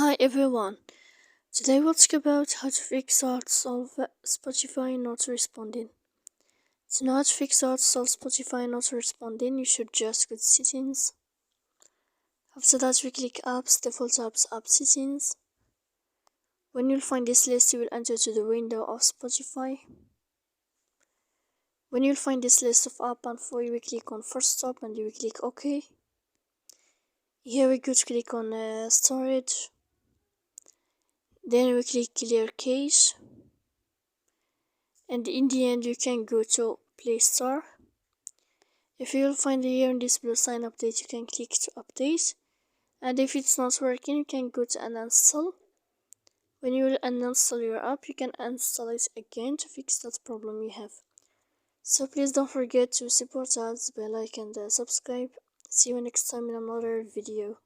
Hi everyone. Today we'll talk about how to fix or solve Spotify not responding. To know how to fix or solve Spotify not responding, you should just go to settings. After that, we click apps, default apps, app settings. When you'll find this list, you will enter to the window of Spotify. When you'll find this list of app info, you will click on first stop and you will click OK. Here we go to click on storage. Then we click clear cache. And in the end you can go to Play Store. If you'll find here in this blue sign update, you can click to update, and if it's not working you can go to uninstall. When you will uninstall your app, you can install it again to fix that problem you have. So please don't forget to support us by like and subscribe. See you next time in another video.